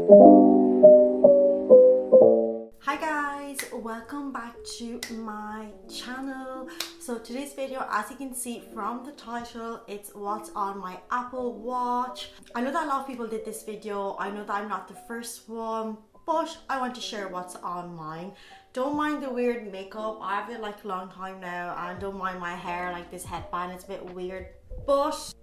Hi guys, welcome back to my channel. So today's video, as you can see from the title, it's what's on my Apple Watch. I know that a lot of people did this video. I know that I'm not the first one, but I want to share what's on mine. Don't mind the weird makeup. I have it like a long time now, and don't mind my hair, like this headband, it's a bit weird, but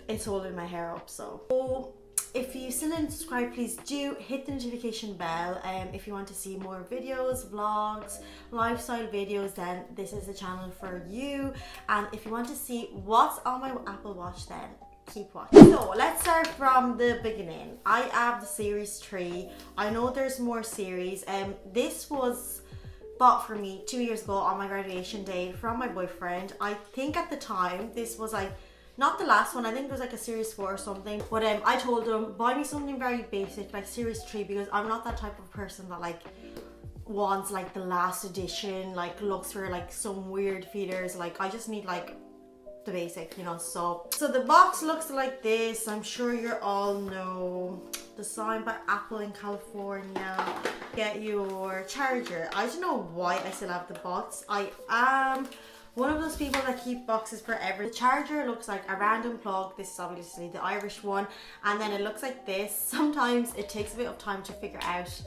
it's holding my hair up. So if you still didn't subscribe, please do hit the notification bell. If you want to see more videos, vlogs, lifestyle videos, then this is the channel for you. And if you want to see what's on my Apple Watch, then keep watching. So let's start from the beginning. I have the Series 3. I know there's more series. This was bought for me 2 years ago on my graduation day from my boyfriend. I think at the time this was like not the last one. I think it was like a Series 4 or something. But I told him, buy me something very basic like Series 3, because I'm not that type of person that like wants like the last edition, like looks for like some weird features. Like I just need like the basic, you know. So the box looks like this. I'm sure you all know. Designed by Apple in California. Get your charger. I don't know why I still have the box. I am one of those people that keep boxes forever. The charger looks like a random plug. This is obviously the Irish one. And then it looks like this. Sometimes it takes a bit of time to figure out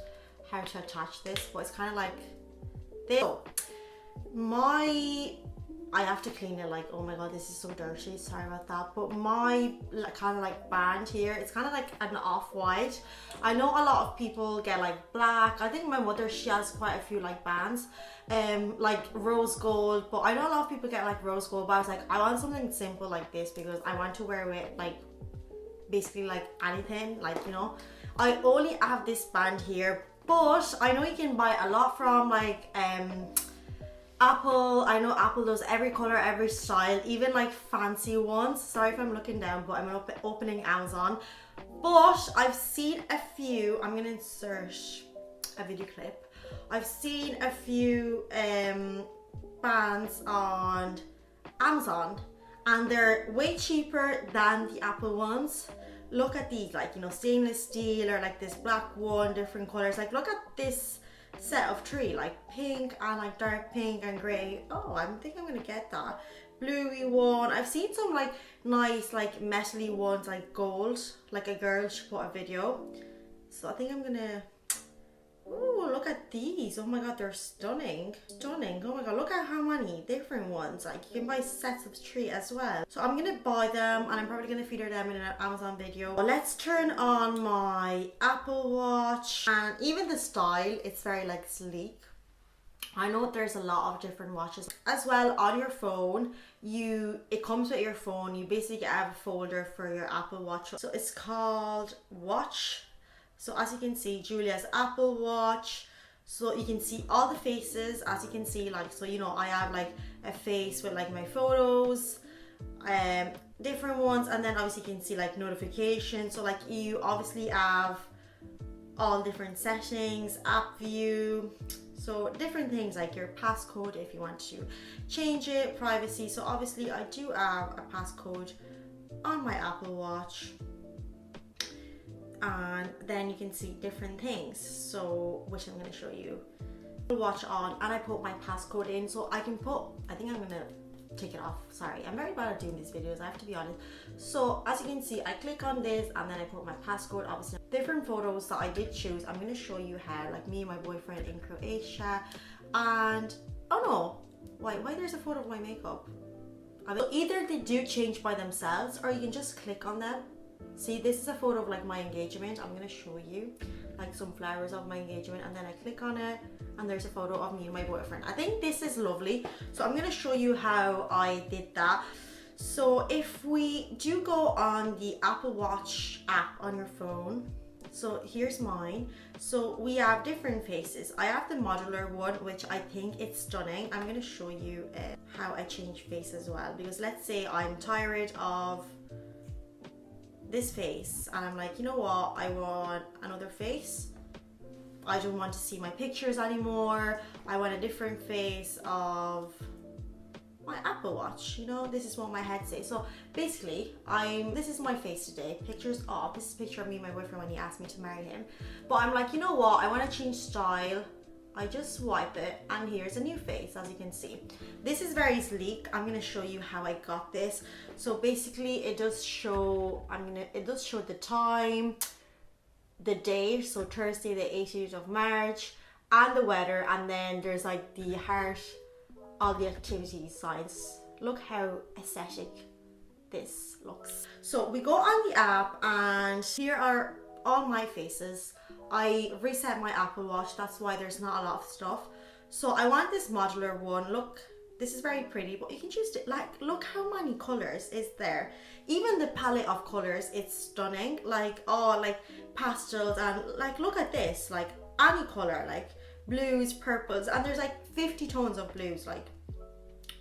how to attach this, but it's kind of like this. So, I have to clean it, like, oh my god, this is so dirty, sorry about that. But my kind of like band here, it's kind of like an off-white. I know a lot of people get like black. I think my mother, she has quite a few like bands, like rose gold, but I know a lot of people get like rose gold. But I was like, I want something simple like this because I want to wear it like basically like anything, like, you know. I only have this band here, but I know you can buy a lot from like Apple. I know Apple does every color, every style, even like fancy ones. Sorry if I'm looking down, but I'm opening Amazon. But I've seen a few, I'm gonna insert a video clip. I've seen a few bands on Amazon and they're way cheaper than the Apple ones. Look at these, like, you know, stainless steel, or like this black one, different colors. Like look at this set of 3, like pink and like dark pink and grey. Oh, I think I'm gonna get that. Bluey one. I've seen some like nice like metally ones, like gold, like a girl, she put a video. So I think I'm gonna, oh, look at these. Oh my god, they're stunning. Stunning. Oh my god, look at how many different ones. Like you can buy sets of 3 as well. So I'm gonna buy them and I'm probably gonna feature them in an Amazon video. But let's turn on my Apple Watch. And even the style, it's very like sleek. I know there's a lot of different watches as well on your phone. It comes with your phone. You basically have a folder for your Apple Watch. So it's called Watch. So as you can see, Julia's Apple Watch. So you can see all the faces, as you can see, like, so you know, I have like a face with like my photos, different ones, and then obviously you can see like notifications. So like you obviously have all different settings, app view, so different things like your passcode if you want to change it, privacy. So obviously I do have a passcode on my Apple Watch. And then you can see different things, so which I'm going to show you. Watch on, and I put my passcode in, so I can put, I think I'm going to take it off. Sorry, I'm very bad at doing these videos, I have to be honest. So as you can see, I click on this and then I put my passcode. Obviously different photos that I did choose. I'm going to show you how, like me and my boyfriend in Croatia. And oh no, why there's a photo of my makeup. Either they do change by themselves, or you can just click on them. See, this is a photo of like my engagement. I'm gonna show you like some flowers of my engagement, and then I click on it and there's a photo of me and my boyfriend. I think this is lovely, so I'm gonna show you how I did that. So if we do go on the Apple Watch app on your phone, so here's mine. So we have different faces. I have the modular one, which I think it's stunning. I'm gonna show you how I change face as well, because let's say I'm tired of this face and I'm like, you know what, I want another face. I don't want to see my pictures anymore. I want a different face of my Apple Watch. You know, this is what my head says. So basically, this is my face today. Pictures off. This is a picture of me and my boyfriend when he asked me to marry him. But I'm like, you know what? I want to change style. I just swipe it and here's a new face, as you can see. This is very sleek. I'm gonna show you how I got this. So basically it does show, it does show the time, the day, so Thursday the 18th of March, and the weather, and then there's like the heart, all the activity signs. Look how aesthetic this looks. So we go on the app and here are all my faces. I reset my Apple Watch, that's why there's not a lot of stuff. So I want this modular one. Look, this is very pretty, but you can choose it. Like, look how many colors is there. Even the palette of colors, it's stunning. Like, oh, like pastels, and like, look at this, like any color, like blues, purples, and there's like 50 tones of blues. Like,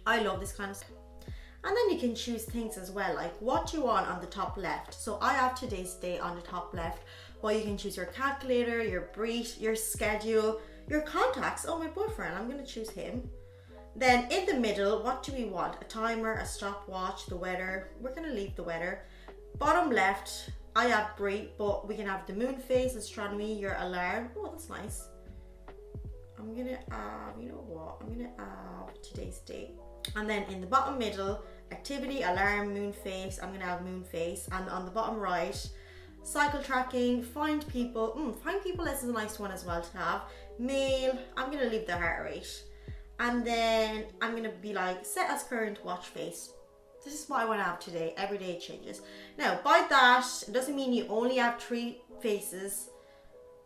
I love this kind of stuff. And then you can choose things as well, like what you want on the top left. So I have today's date on the top left. Well, you can choose your calculator, your brief, your schedule, your contacts. Oh, my boyfriend, I'm gonna choose him. Then in the middle, what do we want? A timer, a stopwatch, the weather. We're gonna leave the weather. Bottom left, I have brief, but we can have the moon phase, astronomy, your alarm. Oh, that's nice. I'm gonna add, you know what? I'm gonna add today's date. And then in the bottom middle, activity, alarm, moon phase. I'm gonna have moon phase. And on the bottom right, cycle tracking, find people. Find people is a nice one as well to have. Mail, I'm gonna leave the heart rate. And then I'm gonna be like, set as current watch face. This is what I wanna have today. Every day it changes. Now, by that, it doesn't mean you only have 3 faces.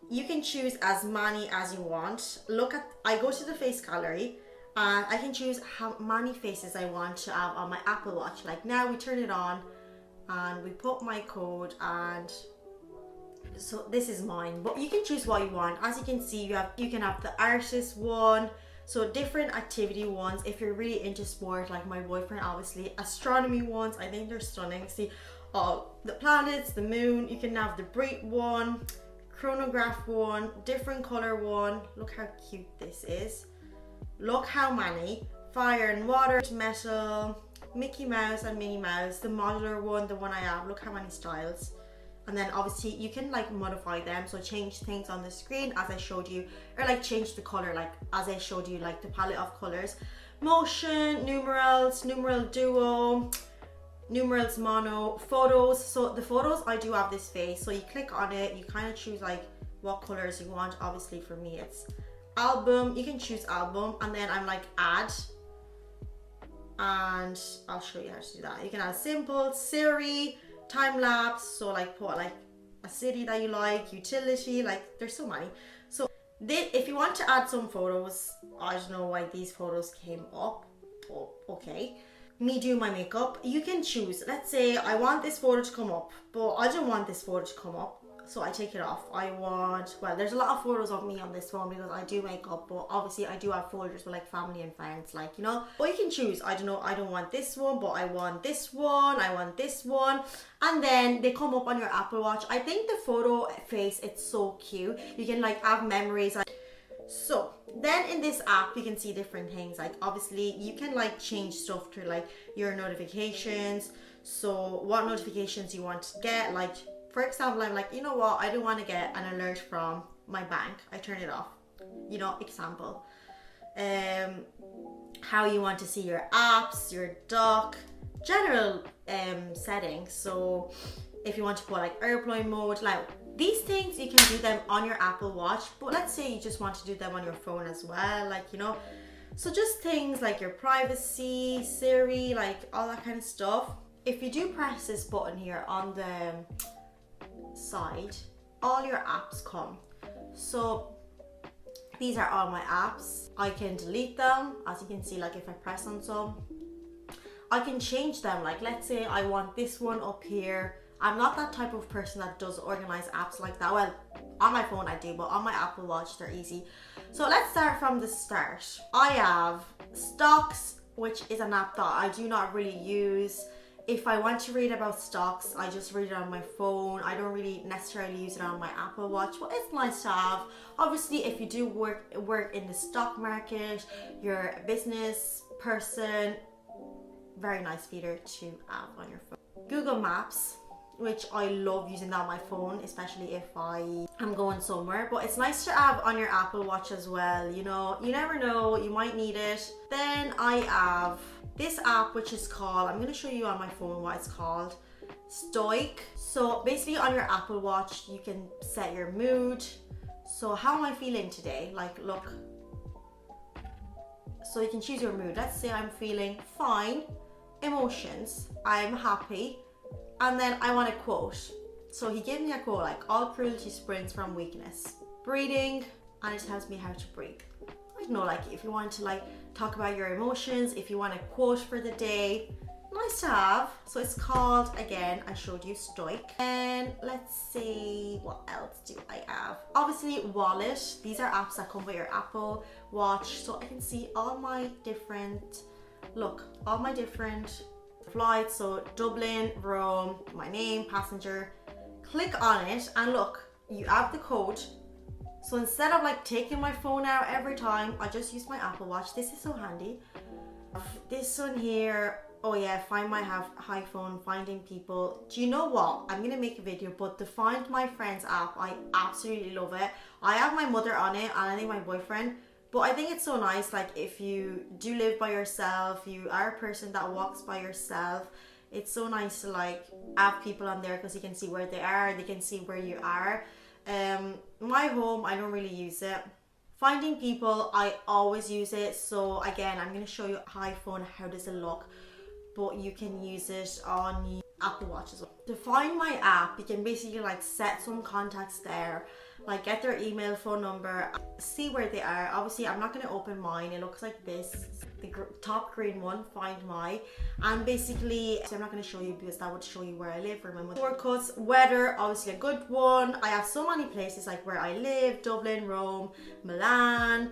You can choose as many as you want. Look at, I go to the face gallery and I can choose how many faces I want to have on my Apple Watch. Like now we turn it on and we put my code, and so this is mine, but you can choose what you want. As you can see, you can have the artist one, so different activity ones if you're really into sport, like my boyfriend, obviously. Astronomy ones, I think they're stunning. See all the planets, the moon. You can have the bright one, chronograph one, different color one. Look how cute this is. Look how many. Fire and water, metal, Mickey Mouse and Minnie Mouse, the modular one, the one I have. Look how many styles. And then obviously you can like modify them, so change things on the screen as I showed you, or like change the color like as I showed you, like the palette of colors. Motion, numerals, numeral duo, numerals mono, photos. So the photos, I do have this face, so you click on it, you kind of choose like what colors you want. Obviously for me it's album. You can choose album, and then I'm like add, and I'll show you how to do that. You can add simple, Siri, time lapse, so like put like a city that you like, utility, like there's so many. So if you want to add some photos, I don't know why these photos came up, but okay. Me doing my makeup, you can choose. Let's say I want this photo to come up, but I don't want this photo to come up, so I take it off. I want, well, there's a lot of photos of me on this phone because I do makeup, but obviously I do have folders with like family and friends, like, you know. But you can choose, I don't know, I don't want this one, but I want this one, I want this one. And then they come up on your Apple Watch. I think the photo face, it's so cute. You can like have memories. So then in this app, you can see different things. Like obviously you can like change stuff to like your notifications. So what notifications you want to get, like, for example, I'm like, you know what, I don't want to get an alert from my bank. I turn it off, you know, example. How you want to see your apps, your dock, general settings. So if you want to put like airplane mode, like these things, you can do them on your Apple Watch. But let's say you just want to do them on your phone as well, like, you know. So just things like your privacy, Siri, like all that kind of stuff. If you do press this button here on the side, all your apps come. So these are all my apps. I can delete them. As you can see, like if I press on some, I can change them. Like let's say I want this one up here. I'm not that type of person that does organize apps like that. Well, on my phone I do, but on my Apple Watch they're easy. So let's start from the start. I have stocks, which is an app that I do not really use. If I want to read about stocks, I just read it on my phone. I don't really necessarily use it on my Apple Watch, but it's nice to have. Obviously, if you do work in the stock market, you're a business person, very nice feature to have on your phone. Google Maps, which I love using that on my phone, especially if I am going somewhere. But it's nice to have on your Apple Watch as well. You know, you never know, you might need it. Then I have this app, which is called, I'm gonna show you on my phone what it's called, Stoic. So basically on your Apple Watch, you can set your mood. So how am I feeling today? Like, look. So you can choose your mood. Let's say I'm feeling fine, emotions, I'm happy, and then I want a quote. So he gave me a quote like, all cruelty springs from weakness. Breathing, and it tells me how to breathe. I don't know, like if you want to like talk about your emotions, if you want a quote for the day, nice to have. So it's called, again, I showed you, Stoic. And let's see, what else do I have? Obviously, Wallet. These are apps that come with your Apple Watch. So I can see all my different, look, all my different flights. So Dublin, Rome, my name, passenger. Click on it and look, you have the code. So instead of like taking my phone out every time, I just use my Apple Watch. This is so handy. This one here, oh yeah, Find My iPhone, finding people. Do you know what? I'm gonna make a video, but the Find My Friends app, I absolutely love it. I have my mother on it and I think my boyfriend, but I think it's so nice, like if you do live by yourself, you are a person that walks by yourself, it's so nice to like have people on there because you can see where they are, they can see where you are. My home, I don't really use it. Finding people, I always use it. So again, I'm going to show you iPhone, how does it look, but you can use it on the Apple Watch as well. To find my app, you can basically like set some contacts there, like get their email, phone number, see where they are. Obviously, I'm not going to open mine. It looks like this, the top green one, Find My. And basically, so I'm not going to show you because that would show you where I live, remember. Shortcuts, weather, obviously a good one. I have so many places like where I live, Dublin, Rome, Milan,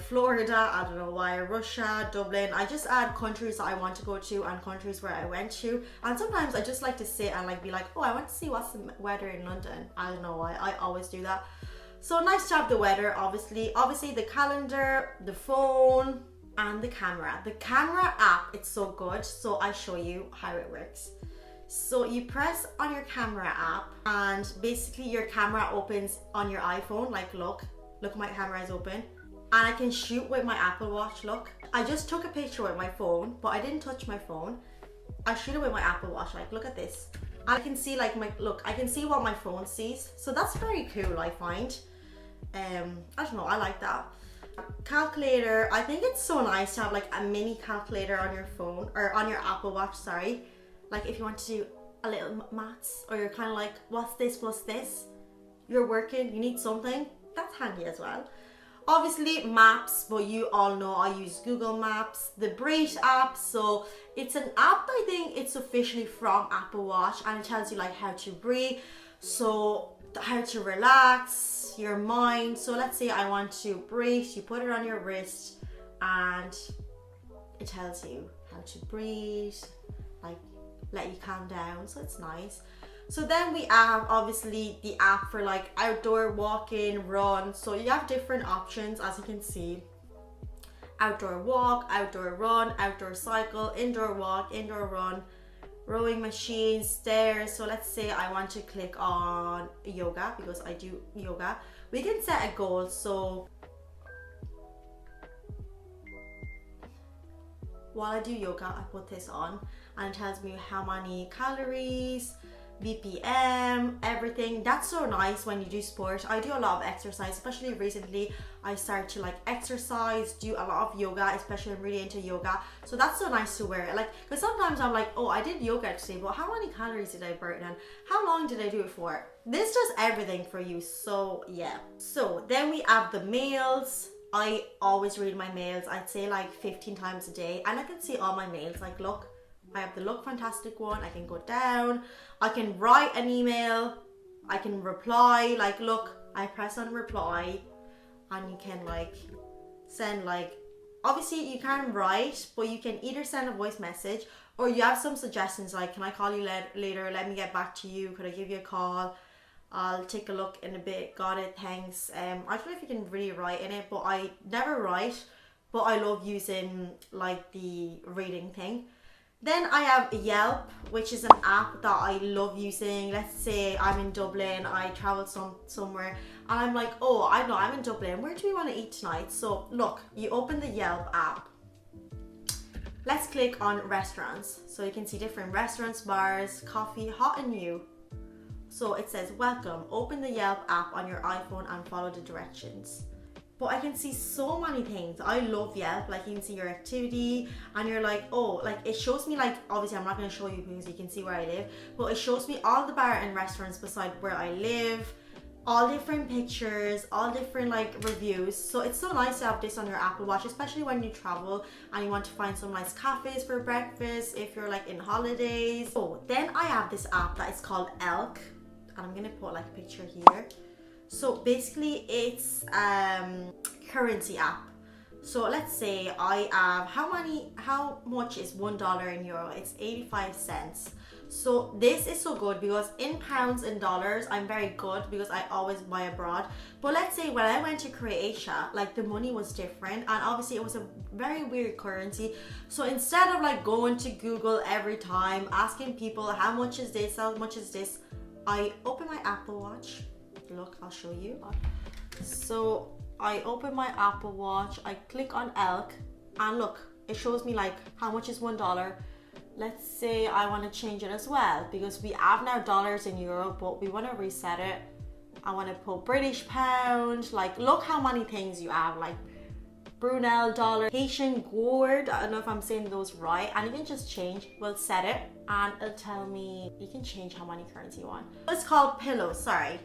Florida, I don't know why, Russia, Dublin. I just add countries that I want to go to and countries where I went to. And sometimes I just like to sit and like be like, oh, I want to see what's the weather in London. I don't know why, I always do that. So nice to have the weather, obviously the calendar, the phone, and the camera. The camera app, it's so good. So I show you how it works. So you press on your camera app and basically your camera opens on your iPhone. Like look, my camera is open. And I can shoot with my Apple Watch, look. I just took a picture with my phone, but I didn't touch my phone. I shoot it with my Apple Watch, like look at this. I can see like I can see what my phone sees. So that's very cool, I find. I don't know, I like that. Calculator, I think it's so nice to have like a mini calculator on your phone, or on your Apple Watch, sorry. Like if you want to do a little maths, or you're kind of like, what's this plus this? You're working, you need something, that's handy as well. Obviously maps, but you all know I use Google Maps, the Breathe app. So it's an app, I think it's officially from Apple Watch, and it tells you like how to breathe, so how to relax your mind. So let's say I want to breathe, you put it on your wrist and it tells you how to breathe, like let you calm down, so it's nice. So then we have obviously the app for like outdoor walking, run. So you have different options, as you can see. Outdoor walk, outdoor run, outdoor cycle, indoor walk, indoor run, rowing machine, stairs. So let's say I want to click on yoga because I do yoga. We can set a goal. So while I do yoga, I put this on and it tells me how many calories, BPM, everything. That's so nice when you do sport. I do a lot of exercise, especially recently I started to like exercise, do a lot of yoga, especially I'm really into yoga. So that's so nice to wear, like, because sometimes I'm like, oh, I did yoga today, but how many calories did I burn and how long did I do it for? This does everything for you. So yeah, so then we have the mails. I always read my mails, I'd say like 15 times a day, and I can see all my mails. Like look, I have the Look Fantastic one. I can go down, I can write an email, I can reply. Like look, I press on reply and you can like send, like, obviously you can write, but you can either send a voice message or you have some suggestions like, can I call you later, let me get back to you, could I give you a call, I'll take a look in a bit, got it, thanks. I don't know if you can really write in it, but I never write, but I love using like the reading thing. Then I have Yelp, which is an app that I love using. Let's say I'm in Dublin, I traveled somewhere, and I'm like, oh, I don't know, I'm in Dublin. Where do we want to eat tonight? So look, you open the Yelp app. Let's click on restaurants. So you can see different restaurants, bars, coffee, hot and new. So it says, welcome, open the Yelp app on your iPhone and follow the directions. But I can see so many things. I love Yelp. Like, you can see your activity and you're like, oh, like it shows me, like, obviously I'm not going to show you because you can see where I live, but it shows me all the bar and restaurants beside where I live, all different pictures, all different like reviews. So it's so nice to have this on your Apple Watch, especially when you travel and you want to find some nice cafes for breakfast if you're like in holidays. Oh, then I have this app that is called Elk, and I'm going to put like a picture here. So basically it's currency app. So let's say I have, how much is $1 in euro? It's 85 cents. So this is so good because in pounds and dollars I'm very good because I always buy abroad. But let's say when I went to Croatia, like the money was different and obviously it was a very weird currency. So instead of like going to Google every time asking people how much is this, how much is this, I open my Apple Watch. Look, I'll show you. So I open my Apple Watch, I click on Elk, and look, it shows me like how much is $1. Let's say I want to change it as well because we have now dollars in euro, but we want to reset it. I want to put British pound. Like, look how many things you have, like Brunel dollar, Haitian gourd. I don't know if I'm saying those right. And you can just change. We'll set it, and it'll tell me you can change how many currency you want. It's called Pillow. Sorry.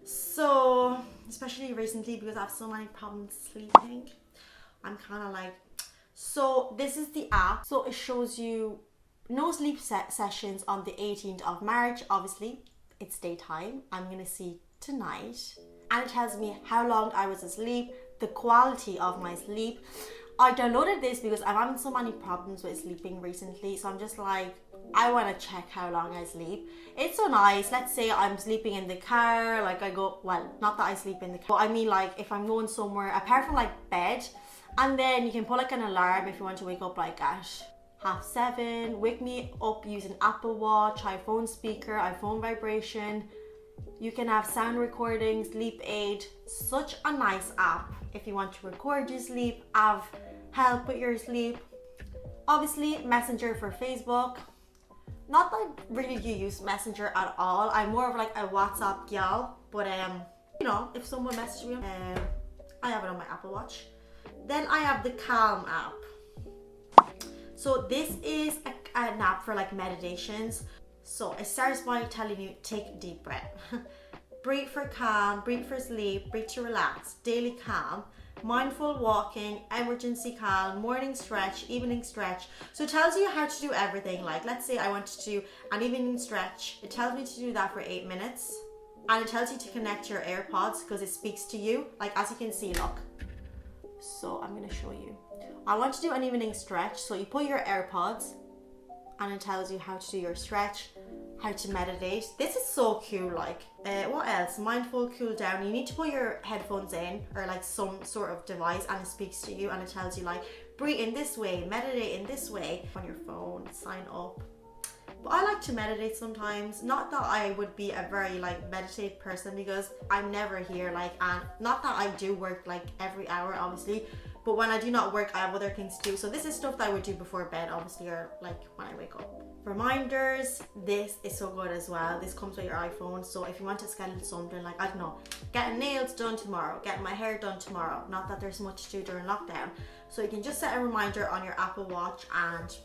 So, especially recently because I have so many problems sleeping, I'm kind of like, so this is the app. So it shows you no sleep sessions on the 18th of March. Obviously, it's daytime. I'm going to see tonight. And it tells me how long I was asleep, the quality of my sleep. I downloaded this because I'm having so many problems with sleeping recently. So I'm just like, I want to check how long I sleep. It's so nice. Let's say I'm sleeping in the car, like I go, well, not that I sleep in the car, but I mean like if I'm going somewhere, apart from like bed, and then you can put like an alarm if you want to wake up like at 7:30, wake me up using Apple Watch, iPhone speaker, iPhone vibration. You can have sound recording, sleep aid, such a nice app if you want to record your sleep, have help with your sleep. Obviously, Messenger for Facebook. Not that I really do use Messenger at all. I'm more of like a WhatsApp gal, but you know, if someone messages me, I have it on my Apple Watch. Then I have the Calm app. So this is an app for like meditations. So it starts by telling you, take a deep breath. Breathe for calm, breathe for sleep, breathe to relax, daily calm, mindful walking, emergency calm, morning stretch, evening stretch. So it tells you how to do everything. Like, let's say I want to do an evening stretch. It tells me to do that for 8 minutes. And it tells you to connect your AirPods because it speaks to you. Like, as you can see, look. So I'm going to show you. I want to do an evening stretch. So you put your AirPods and it tells you how to do your stretch, how to meditate. This is so cool. Like, what else? Mindful cool down. You need to put your headphones in or like some sort of device and it speaks to you and it tells you like, breathe in this way, meditate in this way on your phone, sign up. But I like to meditate sometimes. Not that I would be a very like meditate person because I'm never here, like, and not that I do work like every hour obviously, but when I do not work I have other things to do. So this is stuff that I would do before bed obviously, or like when I wake up. Reminders, this is so good as well. This comes with your iPhone, so if you want to schedule something like, I don't know, getting nails done tomorrow, getting my hair done tomorrow, not that there's much to do during lockdown, so you can just set a reminder on your Apple Watch and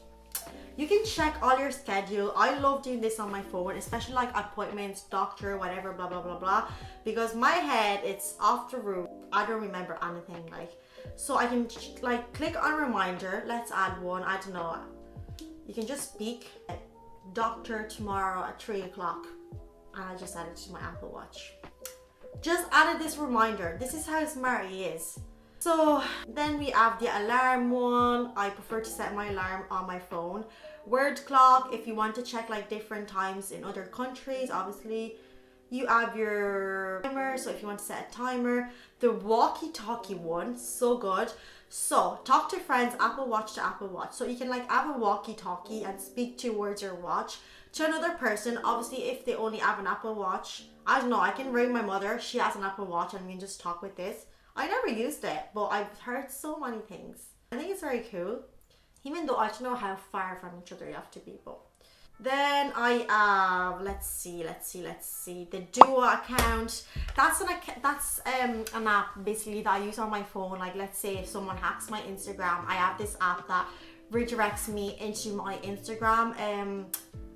you can check all your schedule. I love doing this on my phone, especially like appointments, doctor, whatever, blah blah blah blah, because my head, it's off the roof. I don't remember anything, like, so I can like click on reminder. Let's add one. I don't know, you can just speak doctor tomorrow at 3 o'clock and I just added it to my Apple Watch. Just added this reminder. This is how smart he is. So then we have the alarm one. I prefer to set my alarm on my phone. Word clock, if you want to check like different times in other countries, obviously. You have your timer, so if you want to set a timer. The walkie-talkie one, so good. So talk to friends, Apple Watch to Apple Watch. So you can like have a walkie-talkie and speak towards your watch to another person. Obviously, if they only have an Apple Watch, I don't know, I can ring my mother, she has an Apple Watch, and we can just talk with this. I never used it, but I've heard so many things. I think it's very cool, even though I don't know how far from each other you have to be. But then I have, let's see, the Duo account. That's an app basically that I use on my phone. Like, let's say if someone hacks my Instagram, I have this app that redirects me into my Instagram.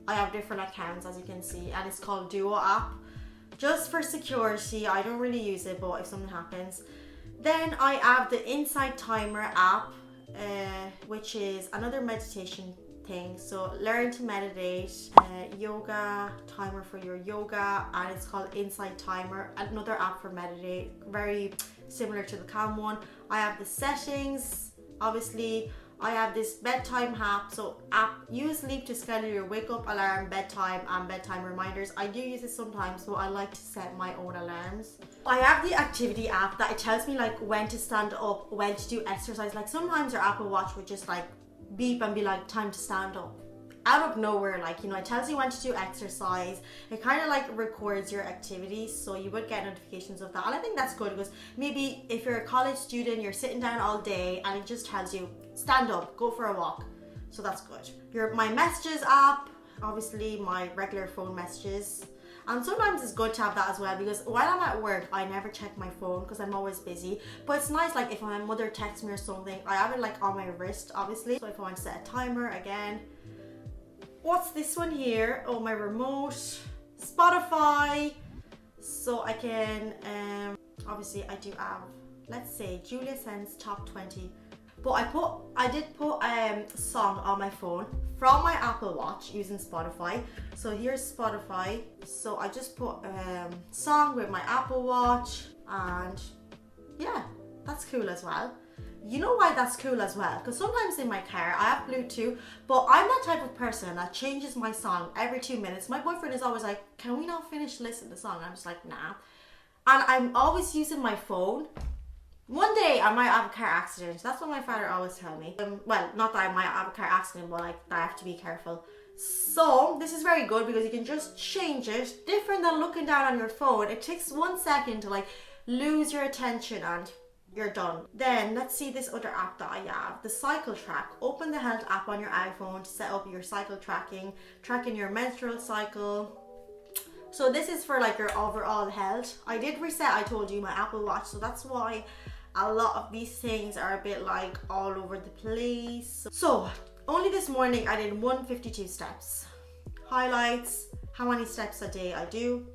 I have different accounts, as you can see, and it's called Duo app. Just for security, I don't really use it, but if something happens. Then I have the Insight Timer app, which is another meditation thing. So learn to meditate, yoga timer for your yoga, and it's called Insight Timer. Another app for meditate, very similar to the Calm one. I have the settings, obviously. I have this bedtime app, so use sleep to schedule your wake up alarm, bedtime, and bedtime reminders. I do use it sometimes, but I like to set my own alarms. I have the activity app that it tells me like when to stand up, when to do exercise. Like sometimes your Apple Watch would just like beep and be like, time to stand up. Out of nowhere, like, you know, it tells you when to do exercise. It kind of like records your activities, so you would get notifications of that. And I think that's good because maybe if you're a college student, you're sitting down all day and it just tells you, stand up, go for a walk. So that's good. My messages app, obviously my regular phone messages. And sometimes it's good to have that as well, because while I'm at work, I never check my phone because I'm always busy. But it's nice, like if my mother texts me or something, I have it like on my wrist, obviously. So if I want to set a timer again. What's this one here? Oh, my remote. Spotify. So I can, obviously I do have, let's say, Julia Sen's top 20. But I did put a song on my phone from my Apple Watch using Spotify. So here's Spotify. So I just put a song with my Apple Watch, and yeah, that's cool as well. You know why that's cool as well? Because sometimes in my car I have Bluetooth, but I'm that type of person that changes my song every 2 minutes. My boyfriend is always like, can we not finish listening to the song? I'm just like, nah. And I'm always using my phone. One day I might have a car accident. That's what my father always tells me. Well, not that I might have a car accident, but like that I have to be careful. So this is very good because you can just change it. Different than looking down on your phone. It takes 1 second to like lose your attention and you're done. Then let's see this other app that I have, the Cycle Track. Open the Health app on your iPhone to set up your cycle tracking your menstrual cycle. So this is for like your overall health. I did reset, I told you, my Apple Watch, so that's why a lot of these things are a bit like all over the place. So only this morning I did 152 steps. Highlights, how many steps a day I do.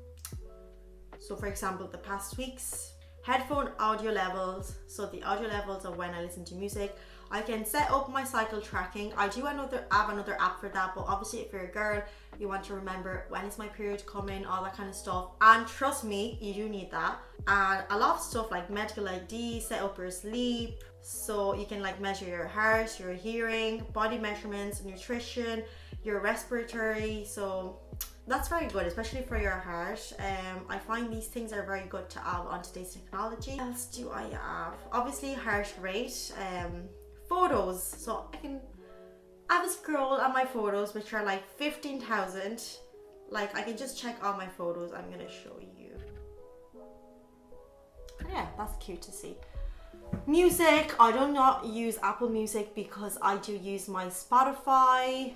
So for example, the past weeks. Headphone audio levels, so the audio levels of when I listen to music. I can set up my cycle tracking. I do have another app for that, but obviously if you're a girl, you want to remember when is my period coming, all that kind of stuff. And trust me, you do need that. And a lot of stuff like medical ID, set up your sleep, so you can like measure your heart, your hearing, body measurements, nutrition, your respiratory. So that's very good, especially for your heart. I find these things are very good to have on today's technology. What else do I have? Obviously heart rate, photos. So I can have a scroll on my photos, which are like 15,000. Like I can just check all my photos. I'm gonna show you. Yeah, that's cute to see. Music, I do not use Apple Music because I do use my Spotify.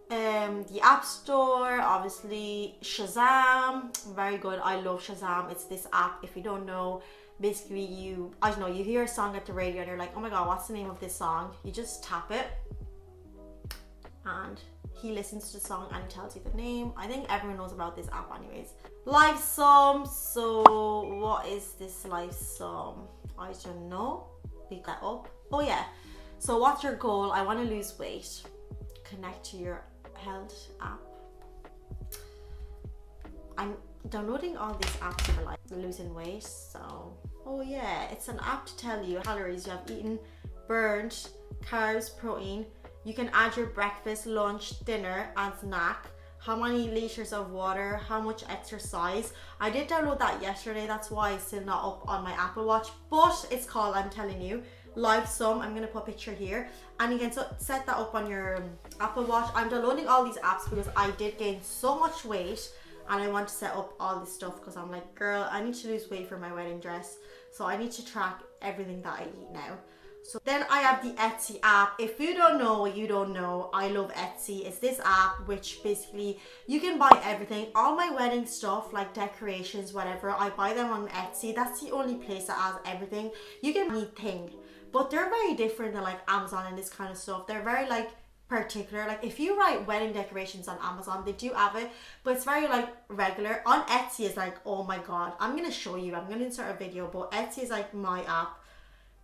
The App Store, obviously Shazam, very good. I love Shazam. It's this app, if you don't know, basically you hear a song at the radio and you're like, oh my god, what's the name of this song? You just tap it and he listens to the song and tells you the name. I think everyone knows about this app anyways. Live Sum, so what is this Live Sum? I don't know, pick that up. Oh yeah, so what's your goal? I want to lose weight. Connect to your health app. I'm downloading all these apps for like losing weight. So oh yeah, it's an app to tell you calories you have eaten, burned, carbs, protein. You can add your breakfast, lunch, dinner and snack, how many liters of water, how much exercise. I did download that yesterday, that's why it's still not up on my Apple Watch, but it's called, I'm telling you, Livesum. I'm gonna put a picture here, and you can set that up on your Apple Watch. I'm downloading all these apps because I did gain so much weight and I want to set up all this stuff because I'm like, girl, I need to lose weight for my wedding dress, so I need to track everything that I eat now. So then I have the Etsy app. If you don't know, you don't know. I love Etsy. It's this app which basically you can buy everything. All my wedding stuff, like decorations, whatever, I buy them on Etsy. That's the only place that has everything. You can buy anything, but they're very different than like Amazon and this kind of stuff. They're very like particular. Like if you write wedding decorations on Amazon, they do have it, but it's very like regular. On Etsy is like, oh my god, I'm gonna show you, I'm gonna insert a video, but Etsy is like my app.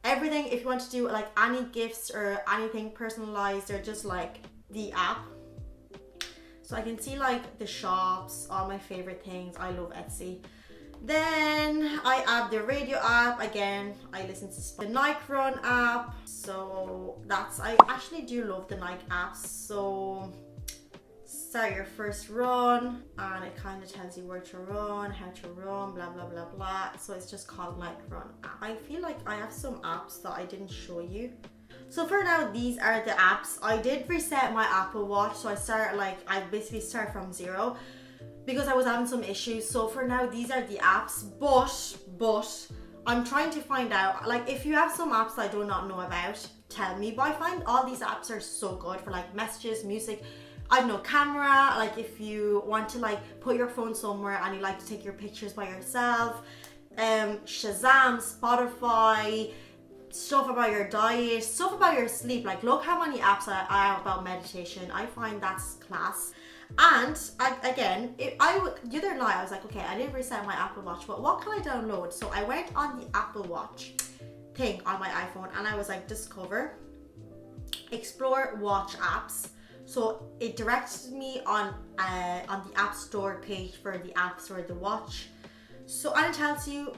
Everything, if you want to do like any gifts or anything personalized, or just like the app. So I can see like the shops, all my favorite things. I love Etsy. Then I have the radio app. Again, I listen to the Nike Run app. So that's, I actually do love the Nike apps. So start your first run, and it kind of tells you where to run, how to run, blah blah blah blah. So it's just called Nike Run app. I feel like I have some apps that I didn't show you. So for now, these are the apps. I did reset my Apple Watch, so I basically start from zero because I was having some issues. So for now, these are the apps, but I'm trying to find out, like, if you have some apps that I do not know about, tell me. But I find all these apps are so good for like messages, music, I don't know, camera, like if you want to like put your phone somewhere and you like to take your pictures by yourself, Shazam, Spotify, stuff about your diet, stuff about your sleep. Like look how many apps I have about meditation. I find that's class. And the other night I was like, okay, I didn't reset my Apple Watch, but what can I download? So I went on the Apple Watch thing on my iPhone and I was like, discover, explore, watch apps. So it directed me on the App Store page for the apps for the watch. So, and it tells you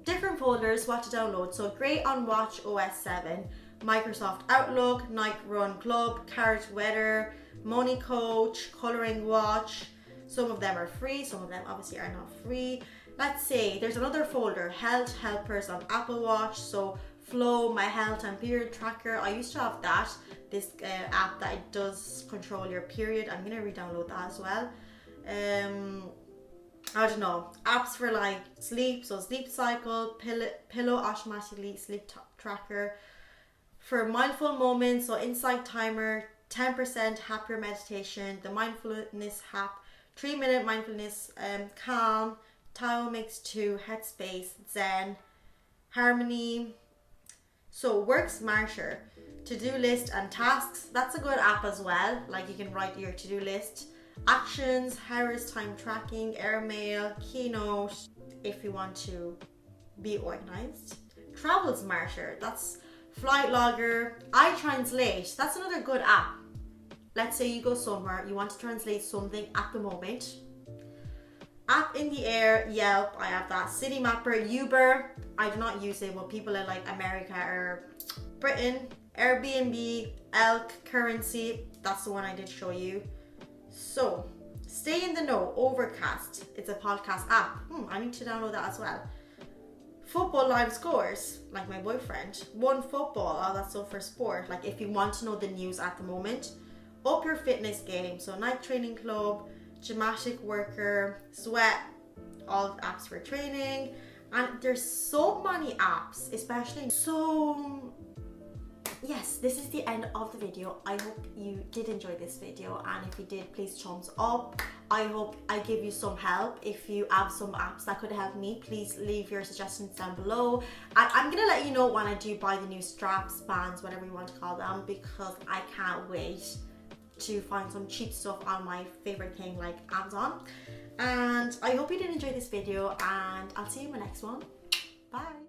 different folders what to download. So great on Watch OS 7, Microsoft Outlook, Nike Run Club, Carrot Weather, Money Coach, Coloring Watch. Some of them are free, some of them obviously are not free. Let's say there's another folder, Health Helpers on Apple Watch. So Flow, my health and period tracker. I used to have that, this app that it does control your period. I'm gonna re-download that as well. I don't know, apps for like sleep, so sleep cycle, pillow automatically sleep tracker. For mindful moments, so insight timer, 10% happier meditation, the mindfulness app, 3-minute mindfulness, calm, Tao Mix 2, Headspace, Zen, Harmony. So Work Smarter, to-do list and tasks. That's a good app as well. Like you can write your to-do list. Actions, Harris time tracking, Airmail, Keynote, if you want to be organized. Travel Smarter, that's Flight Logger. iTranslate, that's another good app. Let's say you go somewhere, you want to translate something at the moment. App in the Air, Yelp, I have that. City Mapper, Uber, I do not use it, but people in like America or Britain. Airbnb, Elk, Currency, that's the one I did show you. So, Stay in the Know, Overcast, it's a podcast app. I need to download that as well. Football live scores, like my boyfriend. One Football, oh that's so for sport, like if you want to know the news at the moment. Up Your Fitness Game, so Nike Training Club, Gymnastic Worker, Sweat, all apps for training. And there's so many apps, especially. So yes, this is the end of the video. I hope you did enjoy this video, and if you did, please thumbs up. I hope I gave you some help. If you have some apps that could help me, please leave your suggestions down below. And I'm gonna let you know when I do buy the new straps, bands, whatever you want to call them, because I can't wait to find some cheap stuff on my favorite thing like Amazon. And I hope you did enjoy this video, and I'll see you in my next one. Bye.